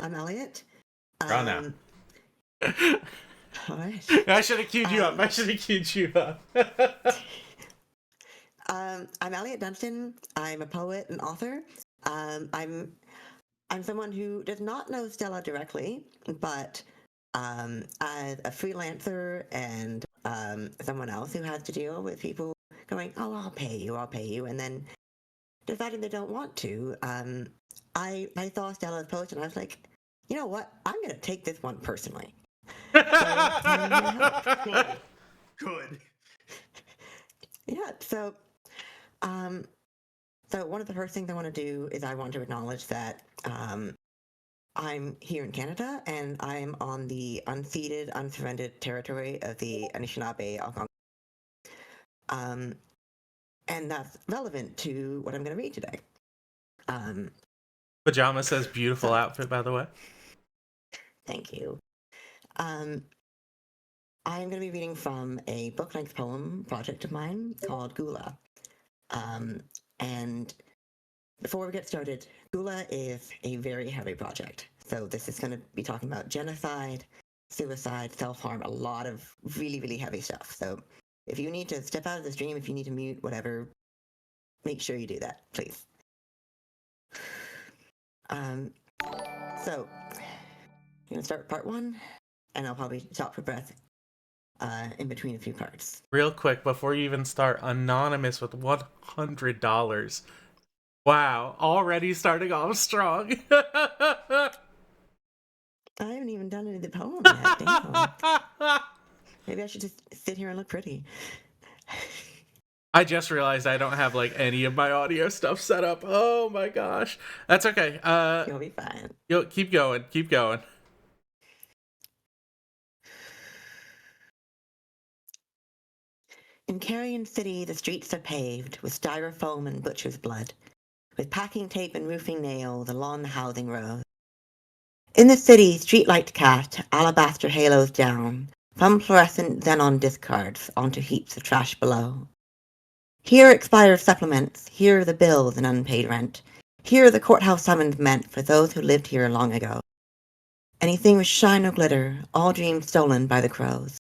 I'm Elliott. Draw now. All right. I should have queued you up. I'm Elliott Dunstan. I'm a poet and author. I'm someone who does not know Stella directly, but as a freelancer and someone else who has to deal with people going, "Oh, I'll pay you," and then deciding they don't want to. I saw Stella's post and I was like, you know what? I'm going to take this one personally. So I'm here to help. Good. Yeah. So one of the first things I want to do is I want to acknowledge that I'm here in Canada and I'm on the unceded, unsurrendered territory of the Anishinaabe Algonquin. And that's relevant to what I'm going to read today. Pajama says beautiful outfit, by the way. Thank you. I'm going to be reading from a book-length poem project of mine called GULA. And before we get started, GULA is a very heavy project. So this is going to be talking about genocide, suicide, self-harm, a lot of really, really heavy stuff. So if you need to step out of the stream, if you need to mute, whatever, make sure you do that, please. So I'm going to start with part one, and I'll probably stop for breath in between a few parts. Real quick, before you even start, Anonymous with $100. Wow, already starting off strong. I haven't even done any of the poem yet. Damn. Maybe I should just sit here and look pretty. I just realized I don't have any of my audio stuff set up. Oh my gosh. That's okay. You'll be fine. Keep going. In Carrion City, the streets are paved with styrofoam and butcher's blood, with packing tape and roofing nails along the housing rows. In the city, streetlights cast alabaster halos down, from fluorescent xenon discards onto heaps of trash below. Here expired supplements, here the bills and unpaid rent, here the courthouse summons meant for those who lived here long ago. Anything with shine or glitter, all dreams stolen by the crows.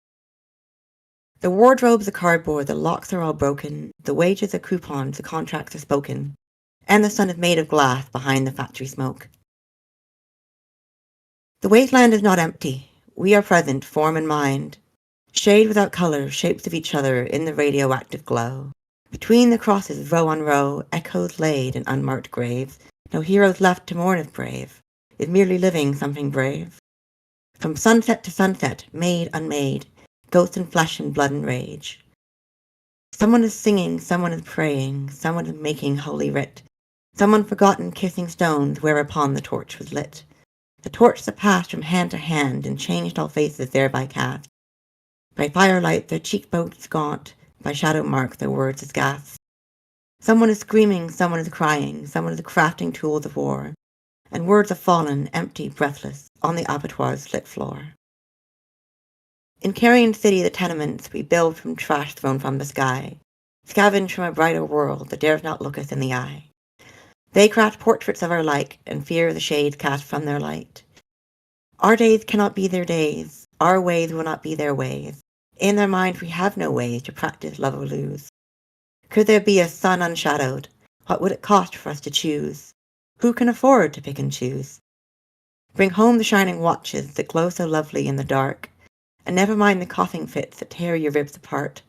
The wardrobes are cardboard, the locks are all broken, the wages are coupons, the contracts are spoken, and the sun is made of glass behind the factory smoke. The wasteland is not empty. We are present, form and mind. Shade without color, shapes of each other in the radioactive glow. Between the crosses, row on row, echoes laid in unmarked graves. No heroes left to mourn if brave, is merely living something brave. From sunset to sunset, made, unmade, ghost and flesh and blood and rage. Someone is singing, someone is praying, someone is making holy writ. Someone forgotten kissing stones whereupon the torch was lit. The torch that passed from hand to hand and changed all faces thereby cast. By firelight their cheekbones gaunt, by shadow mark their words as gas. Someone is screaming, someone is crying, someone is crafting tools of war, and words have fallen, empty, breathless, on the abattoir's slit floor. In Carrion City, the tenements we build from trash thrown from the sky, scavenge from a brighter world that dares not look us in the eye. They craft portraits of our like and fear the shades cast from their light. Our days cannot be their days, our ways will not be their ways. In their minds we have no ways to practice love or lose. Could there be a sun unshadowed, what would it cost for us to choose? Who can afford to pick and choose? Bring home the shining watches that glow so lovely in the dark, and never mind the coughing fits that tear your ribs apart.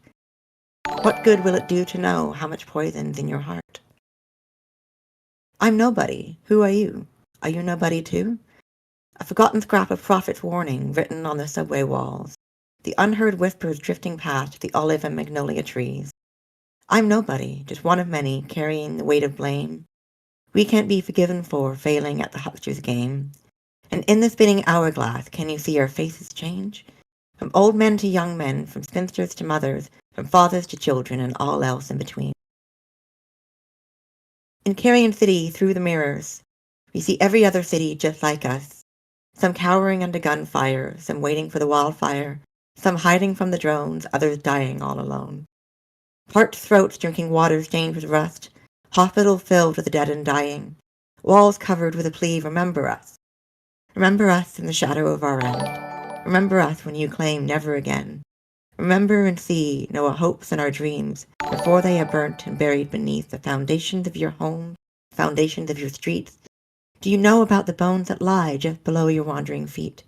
What good will it do to know how much poison's in your heart? I'm nobody. Who are you? Are you nobody too? A forgotten scrap of prophet's warning written on the subway walls, the unheard whispers drifting past the olive and magnolia trees. I'm nobody, just one of many carrying the weight of blame. We can't be forgiven for failing at the huckster's game. And in the spinning hourglass, can you see our faces change? From old men to young men, from spinsters to mothers, from fathers to children, and all else in between. In Carrion City, through the mirrors, we see every other city just like us. Some cowering under gunfire, some waiting for the wildfire, some hiding from the drones, others dying all alone. Parched throats drinking water stained with rust, hospitals filled with the dead and dying, walls covered with a plea, remember us. Remember us in the shadow of our end. Remember us when you claim never again. Remember and see, know our hopes and our dreams, before they are burnt and buried beneath the foundations of your home, foundations of your streets. Do you know about the bones that lie just below your wandering feet?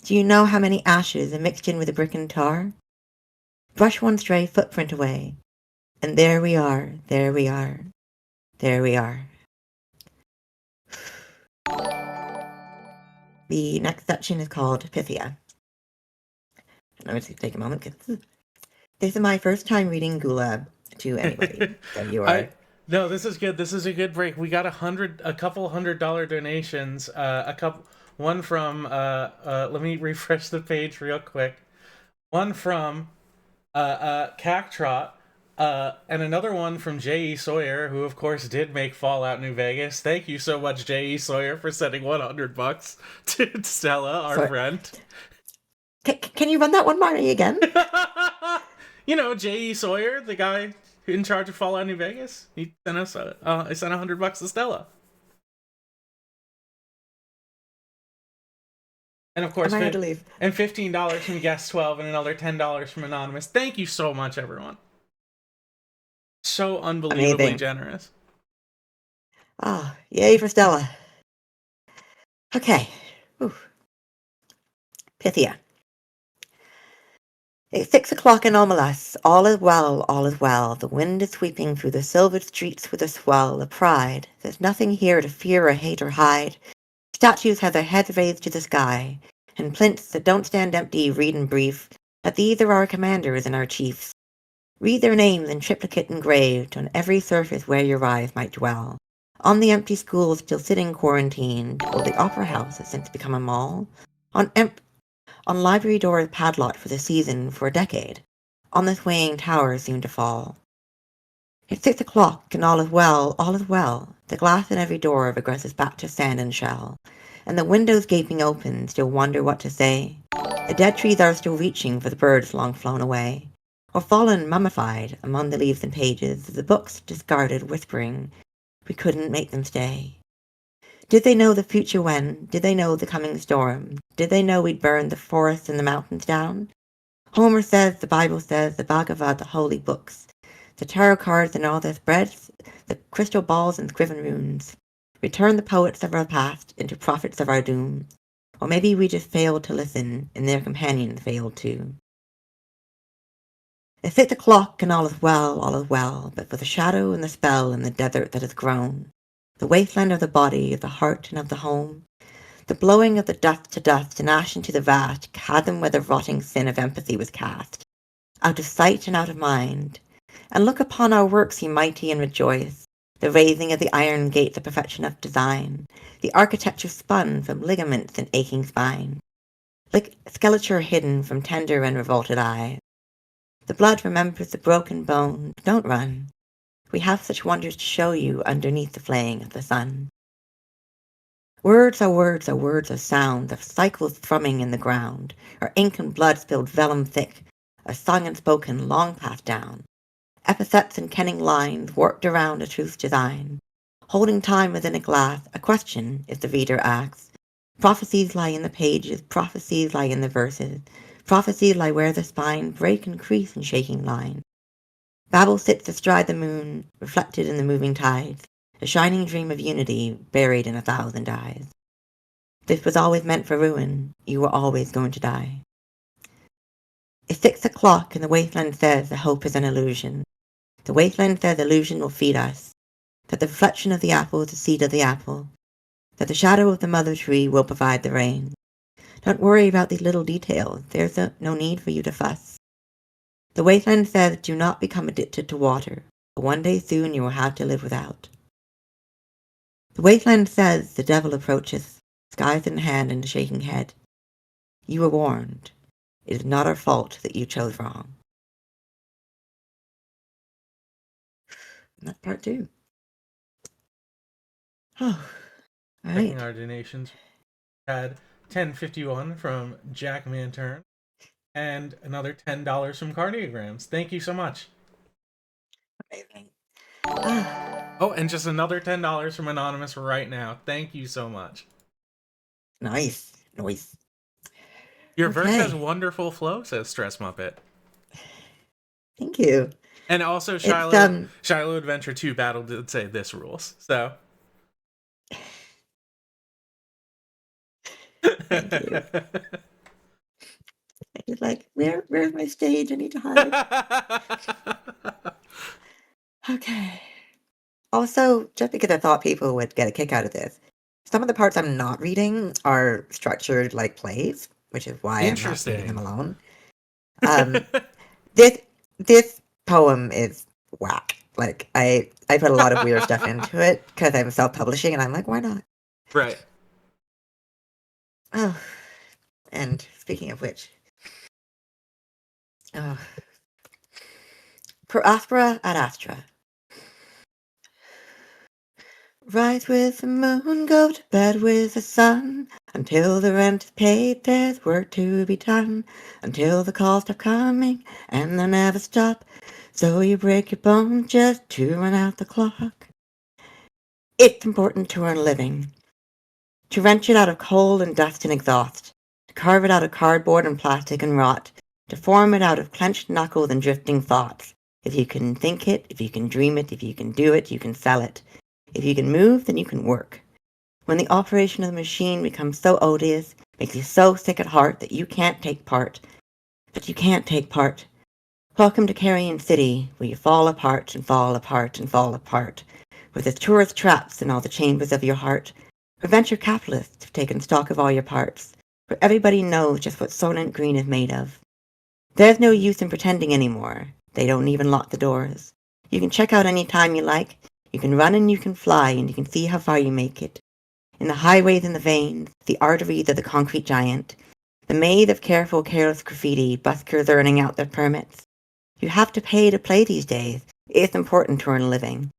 Do you know how many ashes are mixed in with the brick and tar? Brush one stray footprint away, and there we are, there we are, there we are. The next section is called Pythia. I'm going to take a moment because this is my first time reading GULA to anybody. So you are. No, this is good. This is a good break. We got a couple $100 donations. One from let me refresh the page real quick. One from Cactrot, and another one from J.E. Sawyer, who of course did make Fallout New Vegas. Thank you so much, J.E. Sawyer, for sending $100 to Stella, our friend. Can you run that one by me again? You know, J.E. Sawyer, the guy in charge of Fallout New Vegas. He sent us I sent $100 to Stella. And of course, I had to leave. And $15 from Guest 12 and another $10 from Anonymous. Thank you so much, everyone. So unbelievably Amazing. generous. Ah, yay for Stella. Okay. Whew. Pythia. It's 6 o'clock in Omelas. All is well, all is well. The wind is sweeping through the silvered streets with a swell, a pride. There's nothing here to fear or hate or hide. Statues have their heads raised to the sky, and plinths that don't stand empty read in brief that these are our commanders and our chiefs. Read their names in triplicate engraved on every surface where your eyes might dwell. On the empty schools still sitting quarantined, or the opera house has since become a mall. On library doors padlocked for the season for a decade. On the swaying towers soon to fall. It's 6 o'clock, and all is well, all is well. The glass in every door regresses back to sand and shell, and the windows gaping open still wonder what to say. The dead trees are still reaching for the birds long flown away, or fallen mummified among the leaves and pages of the books discarded, whispering, we couldn't make them stay. Did they know the future when? Did they know the coming storm? Did they know we'd burn the forests and the mountains down? Homer says, the Bible says, the Bhagavad, the holy books, the tarot cards and all their spreads, the crystal balls and scriven runes, return the poets of our past into prophets of our doom. Or maybe we just failed to listen, and their companions failed too. It's 6 o'clock, and all is well, but for the shadow and the spell in the desert that has grown, the wasteland of the body, of the heart, and of the home, the blowing of the dust to dust and ash into the vast chasm where the rotting sin of empathy was cast, out of sight and out of mind. And look upon our works, ye mighty, and rejoice, the raising of the iron gates of perfection of design, the architecture spun from ligaments and aching spine, like skeleture hidden from tender and revolted eyes. The blood remembers the broken bone. Don't run. We have such wonders to show you underneath the flaying of the sun. Words are words are words of sound, of cycles thrumming in the ground, or ink and blood spilled vellum thick, a sung and spoken long passed down. Epithets and kenning lines warped around a truth's design, holding time within a glass, a question, if the reader asks. Prophecies lie in the pages, prophecies lie in the verses, prophecies lie where the spine break and crease in shaking line. Babel sits astride the moon, reflected in the moving tides, a shining dream of unity buried in 1,000 eyes. This was always meant for ruin, you were always going to die. It's 6 o'clock and the wasteland says the hope is an illusion. The wasteland says illusion will feed us, that the reflection of the apple is the seed of the apple, that the shadow of the mother tree will provide the rain. Don't worry about these little details, there's no need for you to fuss. The wasteland says do not become addicted to water, but one day soon you will have to live without. The wasteland says the devil approaches, skies in hand and a shaking head. You were warned. It is not our fault that you chose wrong. And that's part 2. Oh, all right. Checking our donations. We had $10.51 from Jack Mantern and another $10 from Cardiograms. Thank you so much. Amazing. Oh, and just another $10 from Anonymous right now. Thank you so much. Nice. Nice. Your verse has Okay. wonderful flow, says Stress Muppet. Thank you. And also It's Shiloh Adventure 2 Battle did say this rules. So thank you. He's like, where's my stage? I need to hide. Okay. Also, just because I thought people would get a kick out of this, some of the parts I'm not reading are structured like plays, which is why I'm not reading them Interesting. alone. This poem is whack. Like I put a lot of weird stuff into it because I'm self-publishing, and I'm like, why not? Right. Oh, and speaking of which, oh, per aspera ad astra. Rise with the moon, go to bed with the sun. Until the rent is paid, there's work to be done. Until the calls stop coming, and they'll never stop. So you break your bones just to run out the clock. It's important to earn a living. To wrench it out of coal and dust and exhaust. To carve it out of cardboard and plastic and rot. To form it out of clenched knuckles and drifting thoughts. If you can think it, if you can dream it, if you can do it, you can sell it. If you can move, then you can work. When the operation of the machine becomes so odious, makes you so sick at heart that you can't take part. But you can't take part. Welcome to Carrion City, where you fall apart and fall apart and fall apart, with its tourist traps in all the chambers of your heart, where venture capitalists have taken stock of all your parts, where everybody knows just what Soylent Green is made of. There's no use in pretending anymore. They don't even lock the doors. You can check out any time you like. You can run and you can fly, and you can see how far you make it. In the highways and the veins, the arteries of the concrete giant, the maze of careful, careless graffiti, buskers earning out their permits. You have to pay to play these days. It's important to earn a living.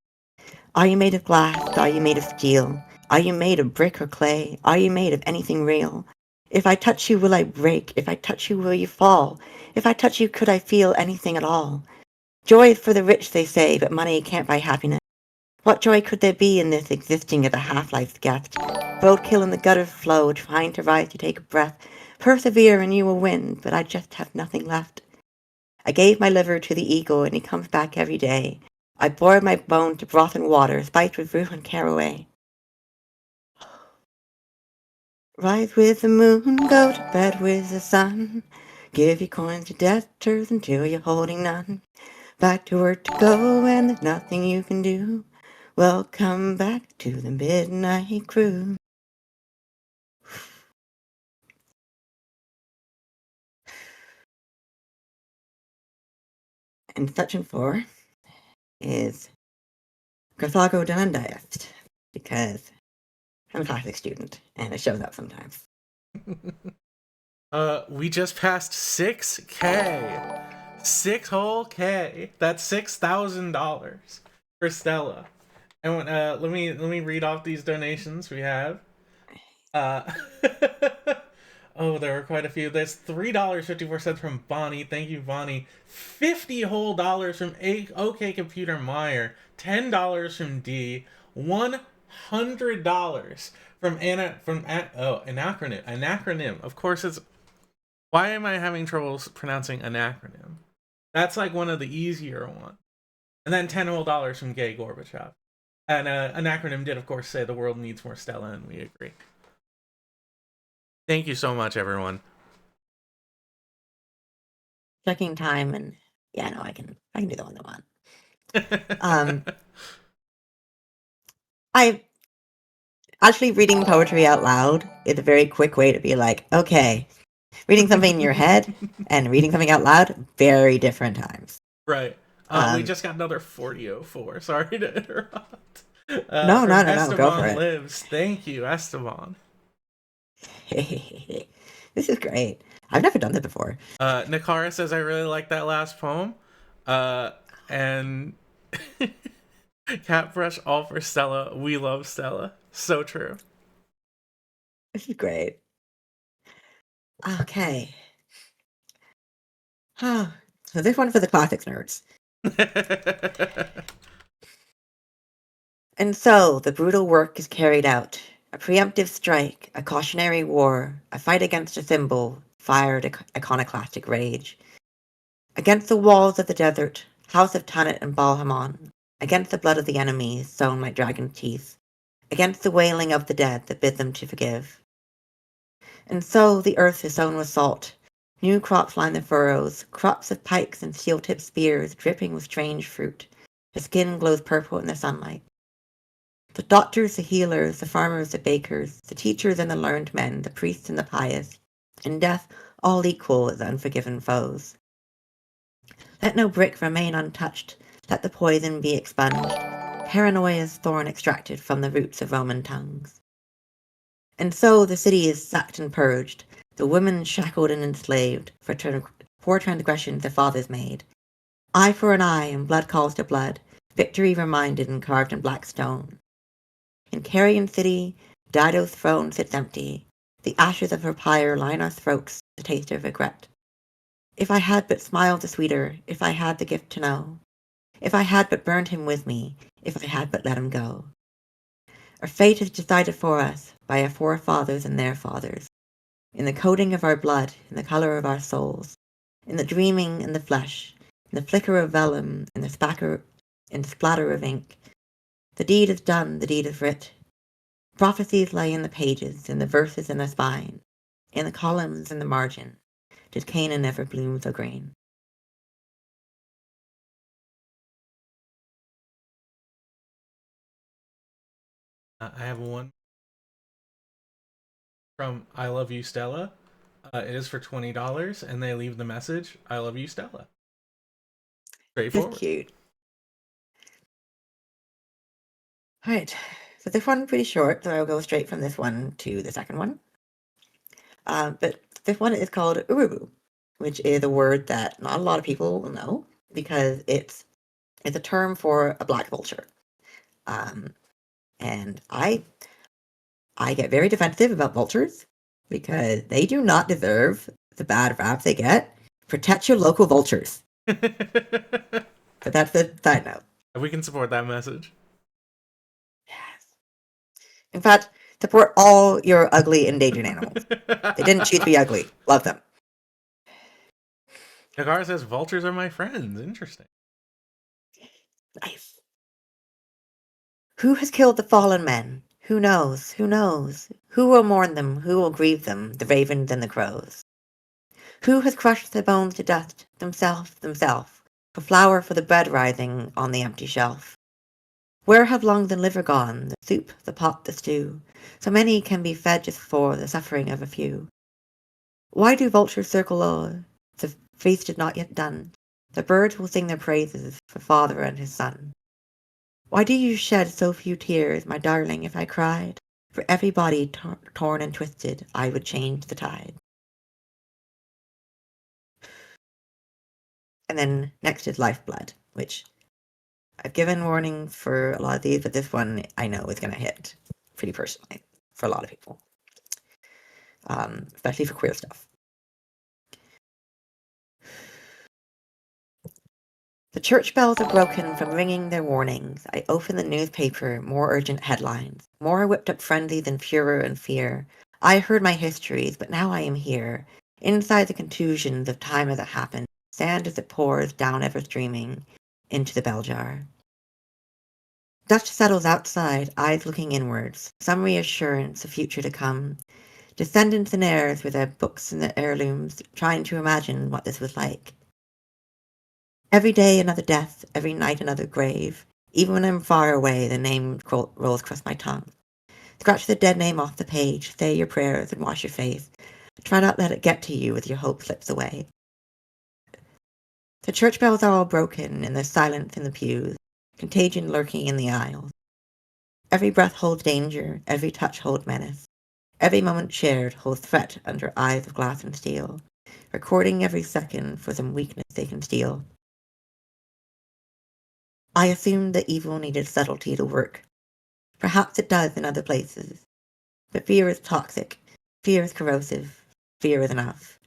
Are you made of glass? Are you made of steel? Are you made of brick or clay? Are you made of anything real? If I touch you, will I break? If I touch you, will you fall? If I touch you, could I feel anything at all? Joy is for the rich, they say, but money can't buy happiness. What joy could there be in this existing as a half-life's guest? Roadkill in the gutter flow, trying to rise to take a breath. Persevere and you will win, but I just have nothing left. I gave my liver to the eagle, and he comes back every day. I boiled my bone to broth and water, spiced with rue and caraway. Rise with the moon, go to bed with the sun. Give your coins to debtors until you're holding none. Back to work to go, and there's nothing you can do. Welcome back to the Midnight Crew. And section 4 is Carthago Dundiest, because I'm a classic student, and it shows up sometimes. We just passed 6K. 6 whole K. That's $6,000 for Stella. And let me read off these donations we have. Oh, there were quite a few. There's $3.54 from Bonnie. Thank you, Bonnie. $50 whole dollars from OK Computer Meyer. $10 from D. $100 from Anna Anacronym. Of course, it's. Why am I having trouble pronouncing Anacronym? That's like one of the easier ones. And then $10 whole dollars from Gay Gorbachev. And Anacronym did, of course, say the world needs more Stella, and we agree. Thank you so much, everyone. Checking time, and yeah, no, I can do the one I want. I actually reading poetry out loud is a very quick way to be like, okay, reading something in your head and reading something out loud, very different times. Right. We just got another 4004. Sorry to interrupt. No, Esteban go for it. Lives. Thank you, Esteban. This is great. I've never done that before. Nakara says, I really like that last poem. And Cat Brush, all for Stella. We love Stella. So true. This is great. Okay. So this one for the classics nerds. And so the brutal work is carried out. A preemptive strike, a cautionary war, a fight against a symbol, fired iconoclastic rage. Against the walls of the desert, house of Tanit and Balhamon, against the blood of the enemies sown like dragon teeth, against the wailing of the dead that bid them to forgive. And so the earth is sown with salt. New crops line the furrows, crops of pikes and steel-tipped spears dripping with strange fruit. The skin glows purple in the sunlight. The doctors, the healers, the farmers, the bakers, the teachers and the learned men, the priests and the pious, in death all equal as unforgiven foes. Let no brick remain untouched, let the poison be expunged, paranoia's thorn extracted from the roots of Roman tongues. And so the city is sacked and purged, the women shackled and enslaved for transgressions their fathers made. Eye for an eye and blood calls to blood, victory reminded and carved in black stone. In Carrion City, Dido's throne sits empty, the ashes of her pyre line our throats, the taste of regret. If I had but smiled the sweeter, if I had the gift to know, if I had but burned him with me, if I had but let him go. Our fate is decided for us by our forefathers and their fathers, in the coding of our blood, in the color of our souls, in the dreaming in the flesh, in the flicker of vellum, in the splatter of ink. The deed is done, the deed is writ. Prophecies lay in the pages, in the verses in the spine, in the columns in the margin. Did Canaan ever bloom so green? I have one from I Love You, Stella. It is for $20, and they leave the message, I love you, Stella. Straightforward. That's cute. Alright, so this one's pretty short, so I'll go straight from this one to the second one. But this one is called urubu, which is a word that not a lot of people will know because it's a term for a black vulture. And I get very defensive about vultures because they do not deserve the bad rap they get. Protect your local vultures. But that's the side note. We can support that message. Yes. In fact, support all your ugly endangered animals. They didn't choose to be ugly. Love them. Nagar says vultures are my friends. Interesting. Nice. Who has killed the fallen men? Who knows? Who knows? Who will mourn them? Who will grieve them? The ravens and the crows. Who has crushed their bones to dust? Themself, for flour for the bread rising on the empty shelf. Where have lungs and liver gone? The soup, the pot, the stew. So many can be fed just for the suffering of a few. Why do vultures circle o'er? The feast is not yet done. The birds will sing their praises for father and his son. Why do you shed so few tears, my darling, if I cried? For every body torn and twisted, I would change the tide. And then next is Lifeblood, which I've given warning for a lot of these, but this one I know is going to hit pretty personally for a lot of people, especially for queer stuff. The church bells are broken from ringing their warnings. I open the newspaper, more urgent headlines, more whipped up frenzy than furor and fear. I heard my histories, but now I am here, inside the contusions of time as it happened, sand as it pours down ever streaming into the bell jar. Dust settles outside, eyes looking inwards, some reassurance of future to come. Descendants and heirs with their books and their heirlooms, trying to imagine what this was like. Every day another death, every night another grave. Even when I'm far away, the name rolls across my tongue. Scratch the dead name off the page, say your prayers and wash your face. Try not let it get to you as your hope slips away. The church bells are all broken, and there's silence in the pews, contagion lurking in the aisles. Every breath holds danger, every touch holds menace. Every moment shared holds threat under eyes of glass and steel, recording every second for some weakness they can steal. I assumed that evil needed subtlety to work. Perhaps it does in other places. But fear is toxic. Fear is corrosive. Fear is enough.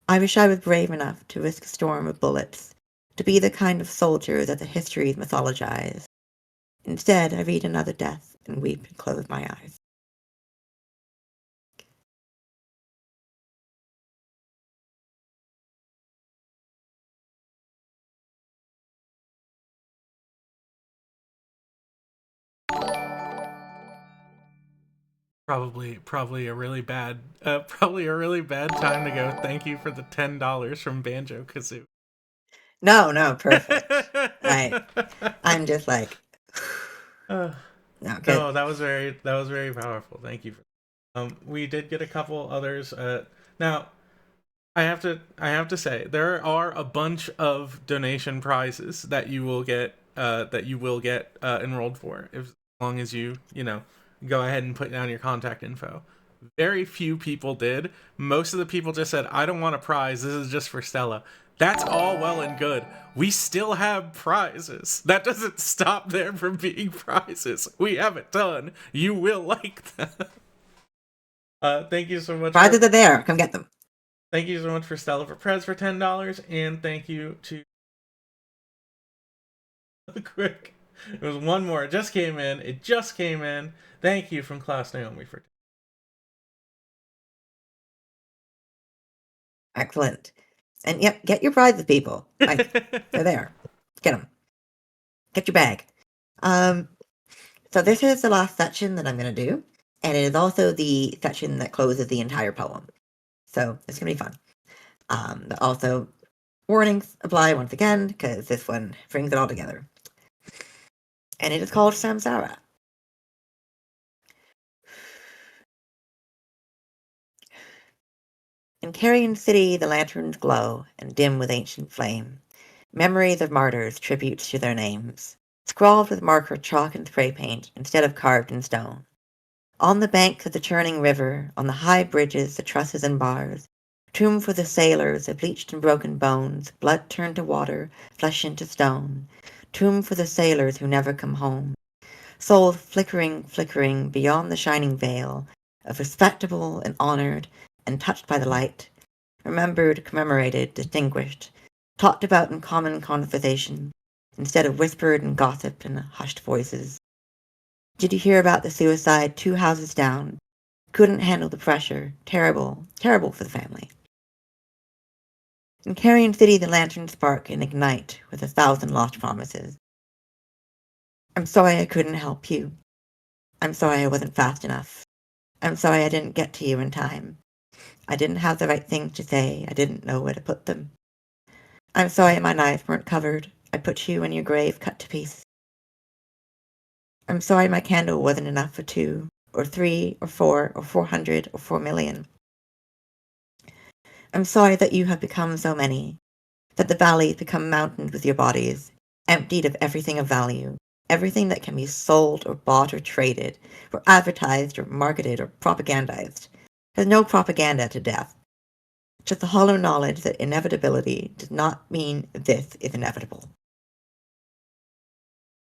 I wish I was brave enough to risk a storm of bullets, to be the kind of soldier that the histories mythologize. Instead, I read another death and weep and close my eyes. Probably a really bad time to go. Thank you for the $10 from Banjo Kazooie. No, perfect. I'm just like, Uh, no, good. no, that was very powerful. Thank you. We did get a couple others. Now I have to say there are a bunch of donation prizes that you will get enrolled for as long as you know go ahead and put down your contact info. Very few people did. Most of the people just said, "I don't want a prize. This is just for Stella." That's all well and good. We still have prizes. That doesn't stop there from being prizes. We have a ton. You will like that. Thank you so much. Prizes are there. Come get them. Thank you so much for Stella for Prez for $10, and thank you to quick. It was one more. It just came in. Thank you from Klaus Naomi for. Excellent. And yep, get your prizes, people. They're there. Get them. Get your bag. So this is the last section that I'm going to do, and it is also the section that closes the entire poem. So it's going to be fun. But also, warnings apply once again, because this one brings it all together. And it is called Samsara. In Carrion City, the lanterns glow and dim with ancient flame. Memories of martyrs, tributes to their names, scrawled with marker, chalk, and spray paint instead of carved in stone. On the banks of the churning river, on the high bridges, the trusses and bars, tomb for the sailors, the bleached and broken bones, blood turned to water, flesh into stone. Tomb for the sailors who never come home. Souls flickering, flickering beyond the shining veil of respectable and honored and touched by the light, remembered, commemorated, distinguished, talked about in common conversation, instead of whispered and gossiped in hushed voices. Did you hear about the suicide 2 houses down? Couldn't handle the pressure. Terrible, terrible for the family. In Carrion City, the lanterns spark and ignite with 1,000 lost promises. I'm sorry I couldn't help you. I'm sorry I wasn't fast enough. I'm sorry I didn't get to you in time. I didn't have the right things to say. I didn't know where to put them. I'm sorry my knives weren't covered. I put you in your grave cut to pieces. I'm sorry my candle wasn't enough for 2, or 3, or 4, or 400, or 4,000,000. I'm sorry that you have become so many, that the valleys become mountains with your bodies, emptied of everything of value, everything that can be sold or bought or traded, or advertised or marketed or propagandized. There's no propaganda to death. Just the hollow knowledge that inevitability does not mean this is inevitable.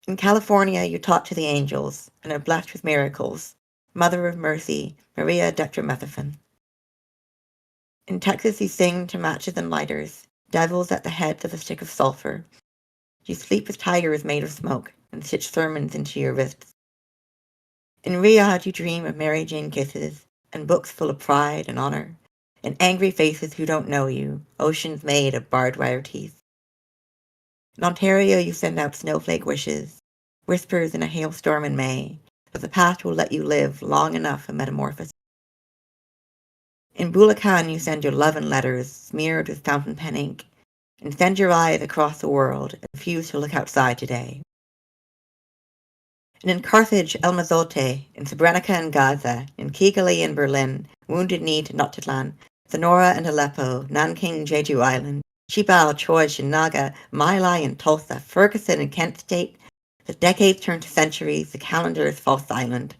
In California, you talk to the angels and are blessed with miracles. Mother of Mercy, Maria Detramethaphon. In Texas, you sing to matches and lighters, devils at the heads of a stick of sulfur. You sleep with tigers made of smoke and stitch sermons into your wrists. In Riyadh, you dream of Mary Jane kisses and books full of pride and honor, and angry faces who don't know you, oceans made of barbed wire teeth. In Ontario, you send out snowflake wishes, whispers in a hailstorm in May, but the past will let you live long enough for metamorphosis. In Bulacan, you send your love in letters smeared with fountain pen ink, and send your eyes across the world and refuse to look outside today. And in Carthage, El Mazote, in Srebrenica and Gaza, in Kigali and Berlin, Wounded Knee to Notitlan, Sonora and Aleppo, Nanking, Jeju Island, Chibal, Troy, Shinaga, My Lai and Tulsa, Ferguson and Kent State, the decades turn to centuries, the calendars fall silent.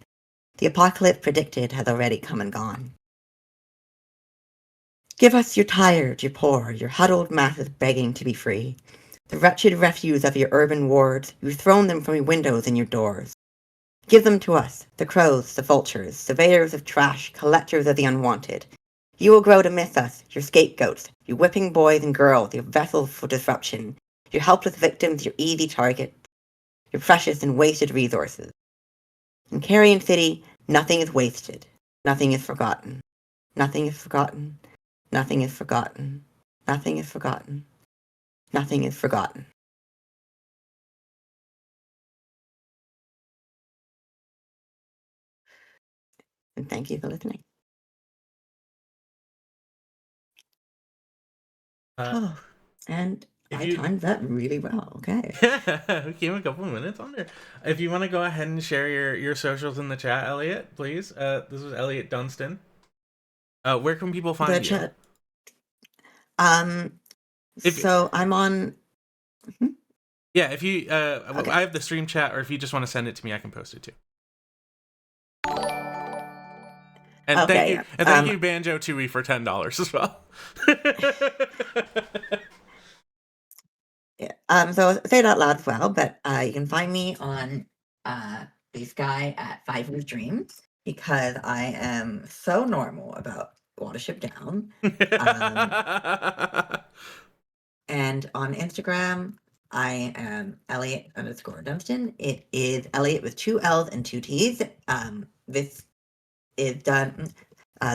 The apocalypse predicted has already come and gone. Give us your tired, your poor, your huddled masses begging to be free. The wretched refuse of your urban wards, you've thrown them from your windows and your doors. Give them to us, the crows, the vultures, surveyors of trash, collectors of the unwanted. You will grow to miss us, your scapegoats, your whipping boys and girls, your vessels for disruption, your helpless victims, your easy targets, your precious and wasted resources. In Carrion City, nothing is wasted, nothing is forgotten, nothing is forgotten, nothing is forgotten, nothing is forgotten, nothing is forgotten. And thank you for listening. And I timed that really well. Okay. We came a couple of minutes under. If you want to go ahead and share your socials in the chat, Elliott, please. This was Elliott Dunstan. Where can people find The you? chat. So I'm on. Yeah, if you, okay. I have the stream chat, or if you just want to send it to me, I can post it too. And thank you, and thank you, Banjo Tooie, for $10 as well. Yeah. So I'll say it out loud as well, but you can find me on this guy at 5 Years Dreams because I am so normal about Watership Down. And on Instagram, I am Elliott_Dunstan. It is Elliott with 2 L's and 2 T's. This is done.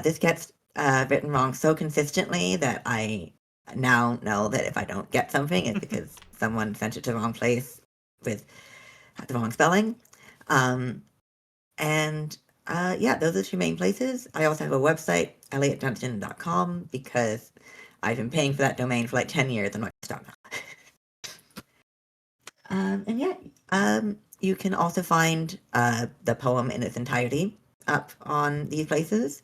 This gets written wrong so consistently that I now know that if I don't get something, it's because someone sent it to the wrong place with the wrong spelling. Yeah, those are the 2 main places. I also have a website, elliottdunstan.com, because I've been paying for that domain for like 10 years. I'm not going to stop now. You can also find the poem in its entirety up on these places.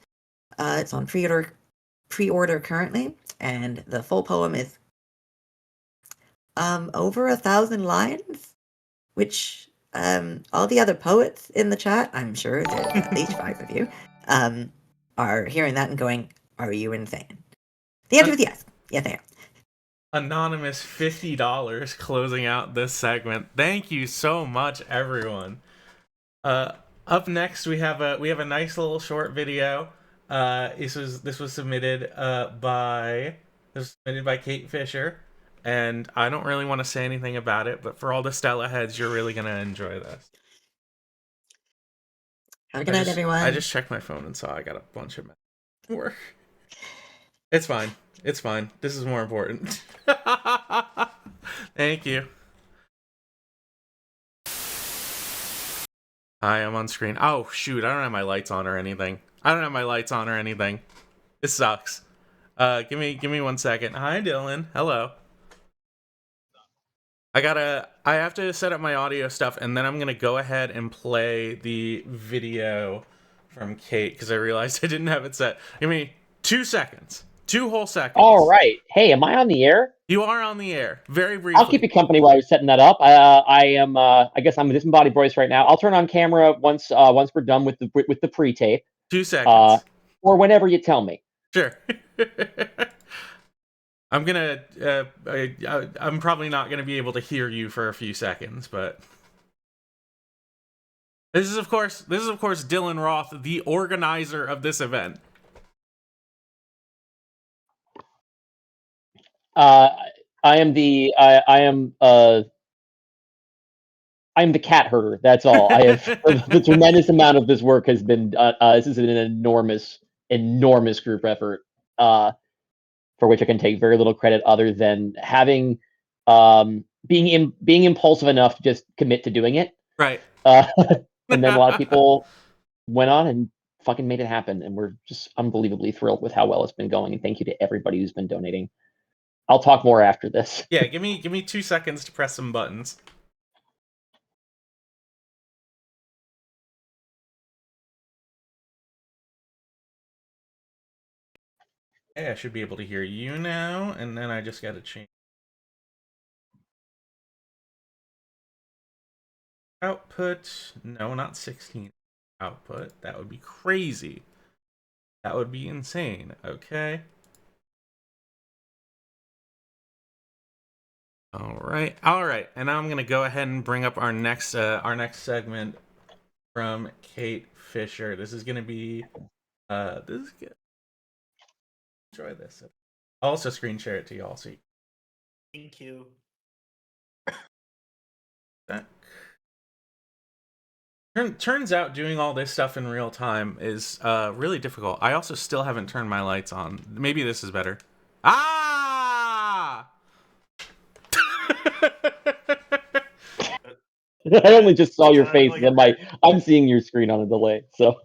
It's on pre-order currently, and the full poem is over 1,000 lines, which all the other poets in the chat, I'm sure there's at least 5 of you, are hearing that and going, "Are you insane?" The answer is yes. Yes, I am. Anonymous $50 closing out this segment. Thank you so much, everyone. Up next, we have a nice little short video. This was submitted by Katie Fischer, and I don't really want to say anything about it, but for all the Stella heads, you're really gonna enjoy this. Have a good night, everyone. I just checked my phone and saw I got a bunch of work. It's fine. It's fine. This is more important. Thank you. Hi, I'm on screen. Oh, shoot. I don't have my lights on or anything. This sucks. Give me 1 second. Hi, Dylan. Hello. I have to set up my audio stuff, and then I'm going to go ahead and play the video from Kate, because I realized I didn't have it set. Give me 2 seconds. 2 whole seconds. All right. Hey, am I on the air? You are on the air. Very briefly. I'll keep you company while you're setting that up. I guess I'm a disembodied voice right now. I'll turn on camera once we're done with the pre-tape. 2 seconds. Or whenever you tell me. Sure. I'm gonna. I'm probably not gonna be able to hear you for a few seconds, but this is of course Dylan Roth, the organizer of this event. I am the cat herder. That's all. I have the tremendous amount of this work has been. This is an enormous group effort. For which I can take very little credit, other than having being impulsive enough to just commit to doing it. Right. And then a lot of people went on and fucking made it happen, and we're just unbelievably thrilled with how well it's been going. And thank you to everybody who's been donating. I'll talk more after this. Yeah, give me 2 seconds to press some buttons. Okay, I should be able to hear you now, and then I just got to change output. No, not 16 output. That would be crazy. That would be insane. Okay. All right. And now I'm going to go ahead and bring up our next segment from Kate Fischer. This is going to be this is good. Enjoy this. I'll also screen share it to y'all. So thank you. Turns out doing all this stuff in real time is really difficult. I also still haven't turned my lights on. Maybe this is better. Ah! I only just saw your face, and I'm seeing your screen on a delay. So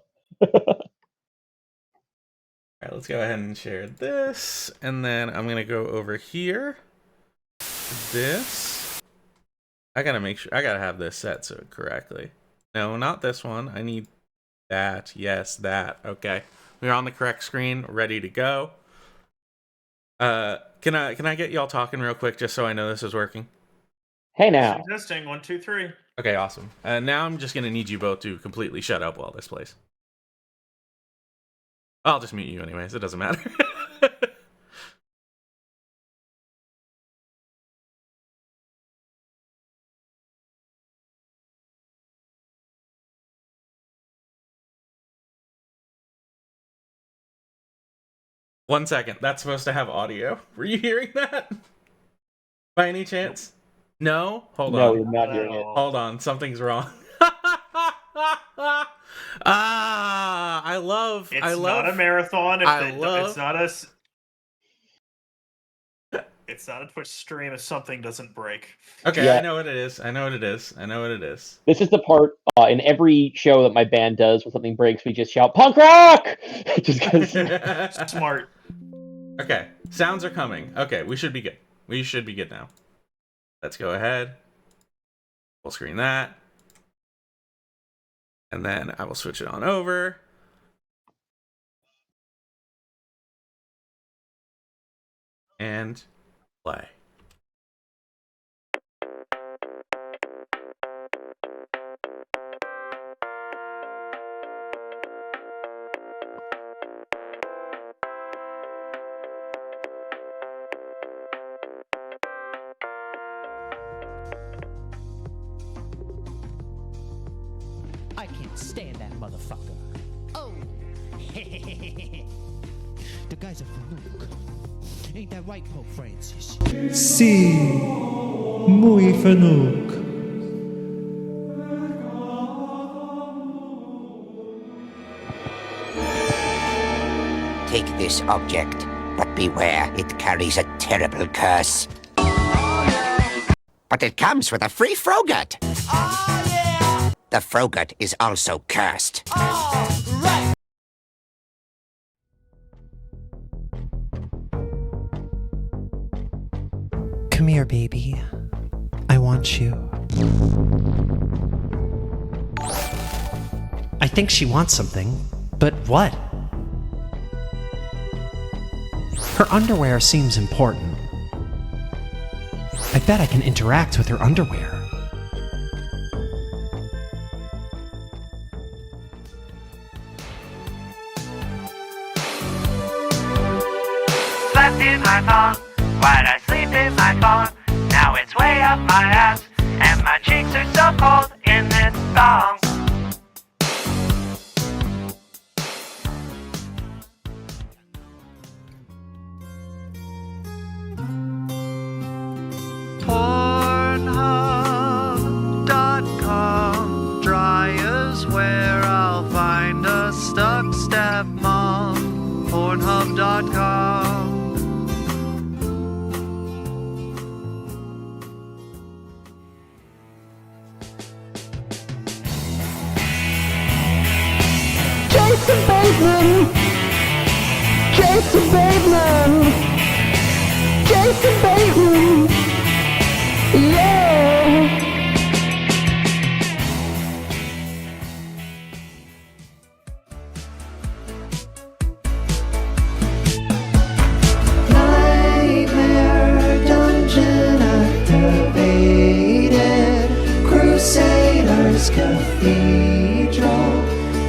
All right, let's go ahead and share this, and then I'm gonna go over here to this. I gotta make sure, I gotta have this set so correctly. No, not this one. I need that. Yes, that. Okay, we're on the correct screen, ready to go. Can I get y'all talking real quick just so I know this is working? Hey now. Testing 1, 2, 3. Okay, awesome. Now I'm just gonna need you both to completely shut up while this plays. I'll just mute you anyways. It doesn't matter. 1 second. That's supposed to have audio. Were you hearing that? By any chance? No? Hold No, on. you're not hearing it. Hold on. Something's wrong. I love. It's not a marathon. It's not a Twitch stream if something doesn't break. Okay, Yeah. I know what it is. I know what it is. I know what it is. This is the part in every show that my band does when something breaks, we just shout punk rock. Just because. Smart. Okay, sounds are coming. Okay, we should be good. We should be good now. Let's go ahead. We'll screen that. And then I will switch it on over. And play. I can't stand that motherfucker. Oh! The guy's a fluke. Ain't that right, Pope Francis? Sí, muy Fanuc. Take this object, but beware, it carries a terrible curse. But it comes with a free Frogut. The Frogut is also cursed. Come here, baby. I want you. I think she wants something, but what? Her underwear seems important. I bet I can interact with her underwear. Slept in my thong, why'd I sleep in my thong? Now it's way up my ass, and my cheeks are so cold in this thong. Pornhub.com, dryers where I'll find a stuck stepmom. Pornhub.com. Jason Bateman! Jason Bateman! Jason Bateman! Yeah! Nightmare dungeon activated. Crusaders Cathedral.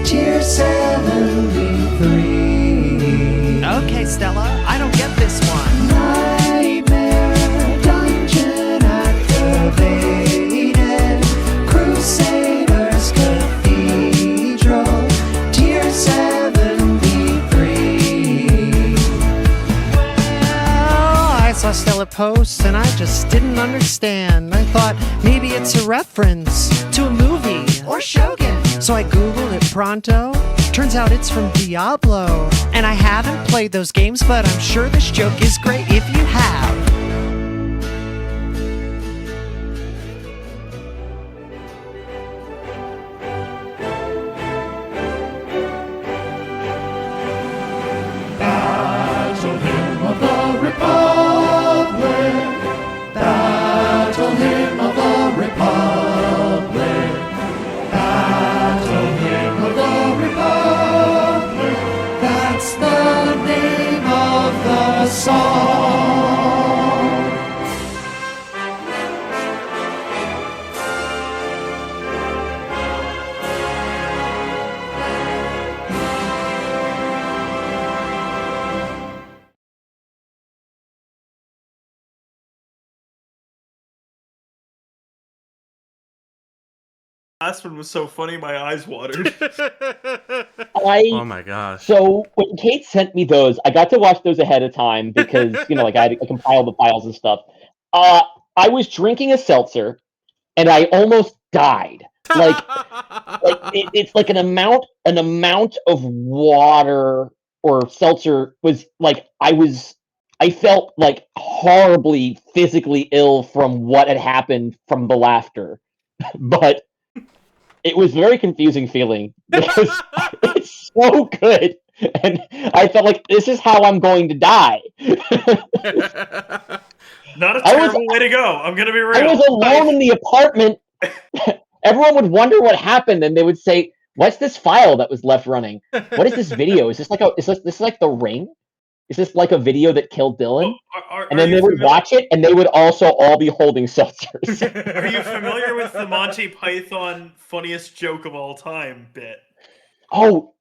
Tier 73. Okay, Stella, I don't get this one. Nightmare dungeon activated. Crusaders Cathedral. Tier 73. Well, I saw Stella post and I just didn't understand. I thought maybe it's a reference to a movie or Shogun. So I Googled it pronto. Turns out it's from Diablo. And I haven't played those games, but I'm sure this joke is great if you have. last one was so funny, my eyes watered. Oh my gosh. So when Kate sent me those, I got to watch those ahead of time because like I had to compile the files and stuff. I was drinking a seltzer, and I almost died. Like it's like an amount of water or seltzer was like I felt like horribly physically ill from what had happened from the laughter, but it was very confusing feeling because it's so good, and I felt like this is how I'm going to die. Not a terrible way to go. I'm gonna be real. I was alone in the apartment. Everyone would wonder what happened, and they would say, "What's this file that was left running? What is this video? Is this like this like The Ring? Is this like a video that killed Dylan?" And then they would watch it, and they would also all be holding seltzers. Are you familiar with the Monty Python funniest joke of all time bit? Oh,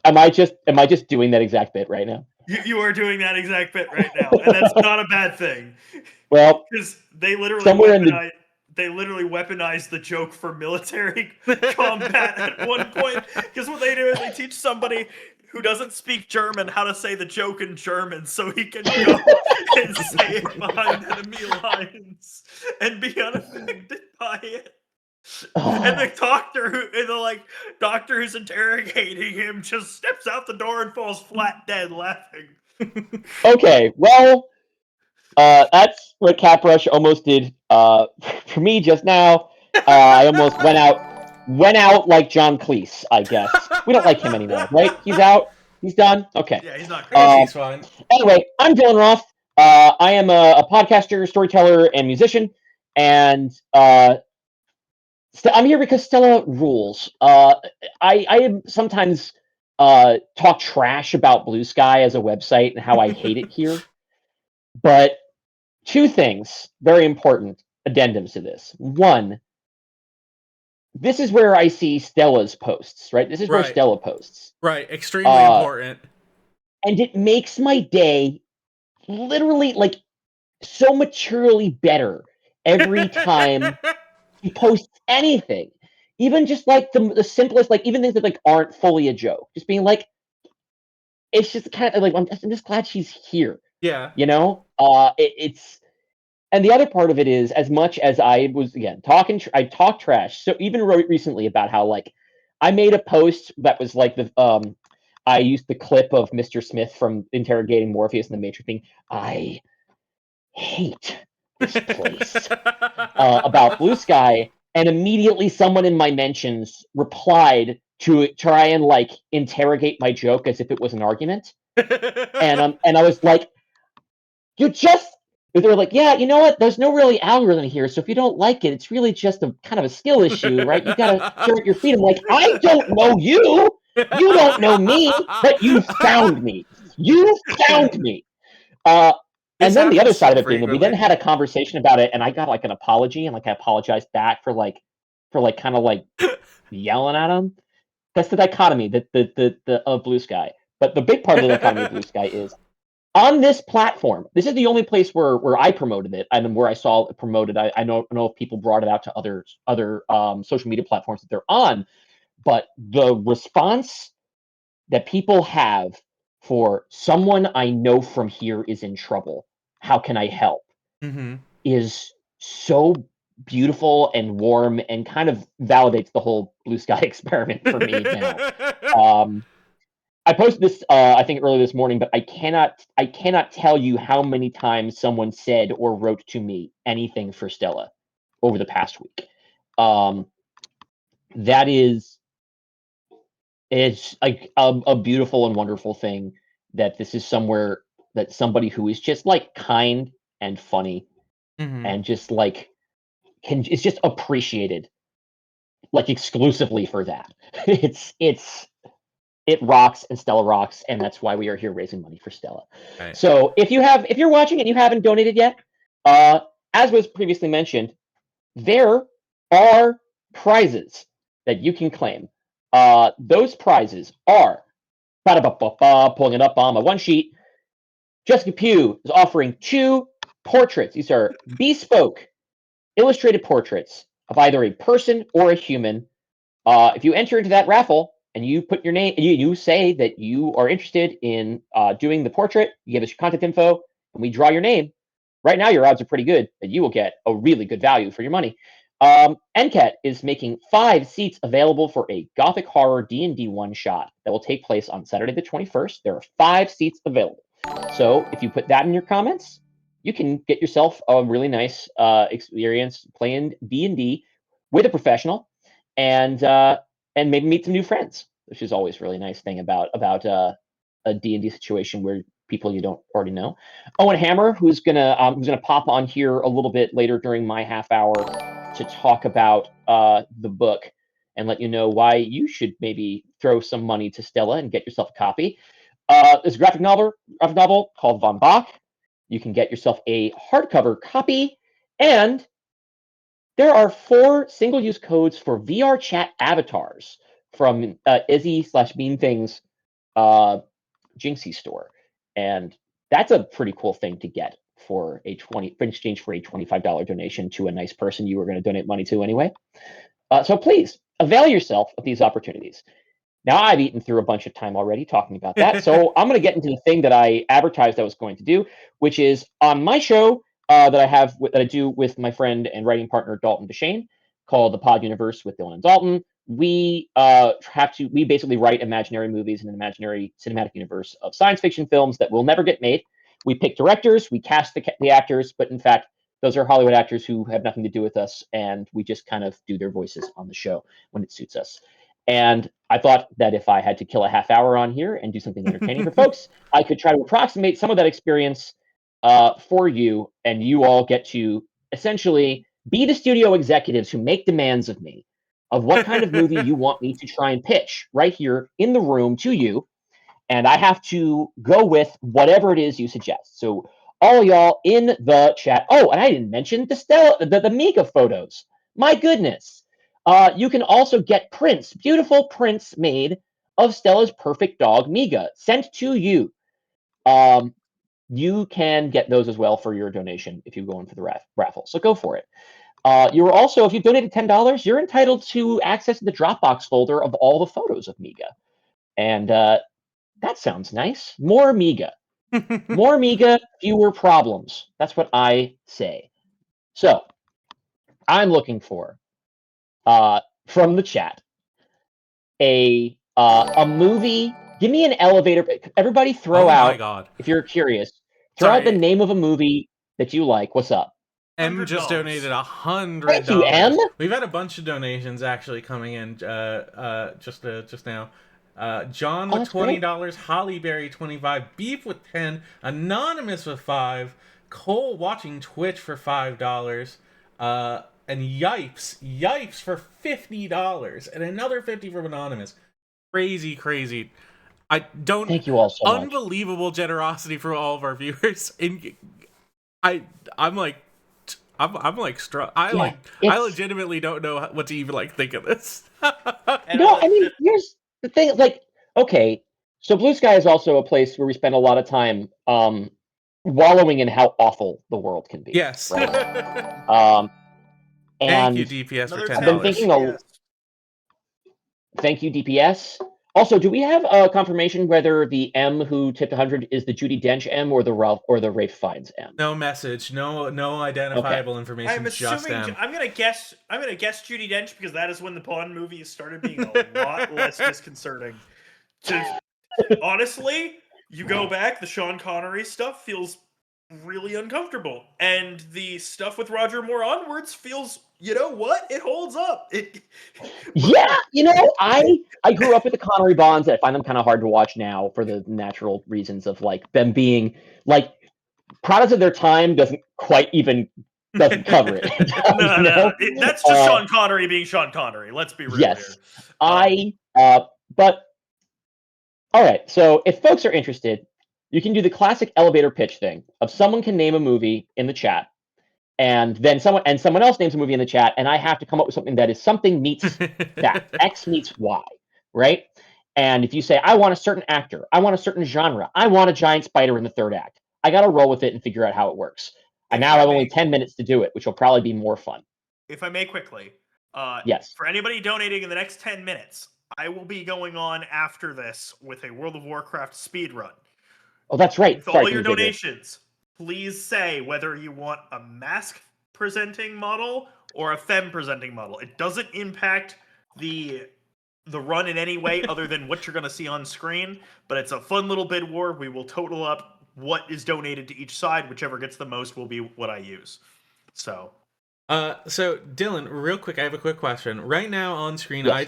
am I just doing that exact bit right now? You are doing that exact bit right now, and that's not a bad thing. Well, because they literally weaponize the joke for military combat at one point. Because what they do is they teach somebody who doesn't speak German how to say the joke in German, so he can go and say it behind enemy lines and be unoffended by it. And the doctor who's interrogating him just steps out the door and falls flat dead laughing. Okay, well, that's what Caprush almost did for me just now. I almost went out like John Cleese, I guess. We don't like him anymore, right? He's out. He's done. Okay. Yeah, he's not crazy. He's fine. Anyway, I'm Dylan Roth. I am a podcaster, storyteller, and musician, and I'm here because Stella rules. I sometimes talk trash about Blue Sky as a website and how I hate it here. But two things, very important addendums to this. One, this is where I see Stella's posts, right? This is where Stella posts. Right, extremely important. And it makes my day literally like so materially better every time he posts anything. Even just like the simplest, like even things that like aren't fully a joke. Just being like, it's just kind of like, I'm just glad she's here. Yeah. You know? It's and the other part of it is, as much as I was again I talked trash. So even wrote recently about how like I made a post that was like I used the clip of Mr. Smith from interrogating Morpheus in the Matrix being, I hate this place about Blue Sky, and immediately someone in my mentions replied to try and like interrogate my joke as if it was an argument, and I was like, they were like, yeah, you know what? There's no really algorithm here, so if you don't like it, it's really just a kind of a skill issue, right? You gotta assert your feet. I'm like, I don't know you. You don't know me, but you found me. You found me. And then the other side of it being that we then had a conversation about it, and I got like an apology, and like I apologized back for kind of like yelling at him. That's the dichotomy of Blue Sky. But the big part of the dichotomy of Blue Sky is on this platform. This is the only place where I promoted it, and where I saw it promoted. I don't know if people brought it out to other social media platforms that they're on, but the response that people have for someone I know from here is in trouble, how can I help? Mm-hmm. Is so beautiful and warm and kind of validates the whole Blue Sky experiment for me now. I posted this I think earlier this morning, but I cannot tell you how many times someone said or wrote to me anything for Stella over the past week. That is, it's like a beautiful and wonderful thing that this is somewhere that somebody who is just like kind and funny and just like is just appreciated like exclusively for that. It rocks, and Stella rocks, and that's why we are here raising money for Stella. Right. So if you're watching and you haven't donated yet, as was previously mentioned, there are prizes that you can claim. Those prizes are pulling it up on my one sheet. Jessica Pugh is offering 2 portraits. These are bespoke illustrated portraits of either a person or a human If you enter into that raffle and you put your name, you say that you are interested in doing the portrait, you give us your contact info, and we draw your name. Right now, your odds are pretty good that you will get a really good value for your money. NCAT is making 5 seats available for a Gothic horror D&D one-shot that will take place on Saturday the 21st. There are 5 seats available. So if you put that in your comments, you can get yourself a really nice experience playing D&D with a professional, and maybe meet some new friends, which is always a really nice thing about a D&D situation where people you don't already know. Owen Hammer, who's gonna pop on here a little bit later during my half hour to talk about the book and let you know why you should maybe throw some money to Stella and get yourself a copy. There's a graphic novel called Von Bach. You can get yourself a hardcover copy, and there are 4 single-use codes for VR chat avatars from Izzy/Mean Things Jinxie store, and that's a pretty cool thing to get for in exchange for a $25 donation to a nice person you were going to donate money to anyway. So please avail yourself of these opportunities. Now I've eaten through a bunch of time already talking about that, so I'm going to get into the thing that I advertised I was going to do, which is on my show that I do with my friend and writing partner Dalton Deshane, called The Pod Universe with Dylan and Dalton. We basically write imaginary movies in an imaginary cinematic universe of science fiction films that will never get made. We pick directors, we cast the actors, but in fact, those are Hollywood actors who have nothing to do with us, and we just kind of do their voices on the show when it suits us. And I thought that if I had to kill a half hour on here and do something entertaining for folks, I could try to approximate some of that experience for you, and you all get to essentially be the studio executives who make demands of me of what kind of movie you want me to try and pitch right here in the room to you, and I have to go with whatever it is you suggest. So all y'all in the chat. Oh, and I didn't mention the Stella, the Mika photos. My goodness. You can also get prints, beautiful prints made of Stella's perfect dog, Miga, sent to you. You can get those as well for your donation if you go in for the raffle. So go for it. You are also, if you donated $10, you're entitled to access to the Dropbox folder of all the photos of Miga. And that sounds nice. More Miga. More Miga, fewer problems. That's what I say. So I'm looking for from the chat a movie. Give me an elevator. Everybody throw out. God. If you're curious, throw out the name of a movie that you like. What's up? M just donated $100. Thank you, M. We've had a bunch of donations actually coming in just now. John with $20, Hollyberry 25, Beef with 10, Anonymous with 5, Cole watching Twitch for $5, and Yipes for $50, and another $50 from Anonymous. Crazy. I don't. Thank you all so much. Unbelievable generosity from all of our viewers. And I'm struck. I legitimately don't know what to even think of this. No, I mean, here's the thing. Okay, so Blue Sky is also a place where we spend a lot of time wallowing in how awful the world can be. Yes. Right? Thank you, DPS, for $10. I've been thinking Thank you, DPS. Also, do we have a confirmation whether the M who tipped 100 is the Judi Dench M or the Rafe Fiennes M? No message, no identifiable information. I'm assuming. I'm gonna guess Judi Dench because that is when the Bond movies started being a lot less disconcerting. Honestly, you go back, the Sean Connery stuff feels really uncomfortable, and the stuff with Roger Moore onwards feels. You know what? It holds up. Yeah, I grew up with the Connery Bonds. I find them kind of hard to watch now for the natural reasons of them being products of their time doesn't quite even cover it. No. That's just Sean Connery being Sean Connery. Let's be real yes, here. But all right. So if folks are interested, you can do the classic elevator pitch thing of someone can name a movie in the chat. And then someone else names a movie in the chat, and I have to come up with something that is something meets that. X meets Y, right? And if you say, I want a certain actor, I want a certain genre, I want a giant spider in the third act, I got to roll with it and figure out how it works. I now have only 10 minutes to do it, which will probably be more fun. If I may quickly, Yes. For anybody donating in the next 10 minutes, I will be going on after this with a World of Warcraft speed run. Oh, that's right. With Sorry, all your Jimmy Jigger. donations, please say whether you want a mask presenting model or a femme presenting model. It doesn't impact the run in any way other than what you're going to see on screen, but it's a fun little bid war. We will total up what is donated to each side. Whichever gets the most will be what I use. So Dylan, real quick, I have a quick question. Right now on screen, Yes. I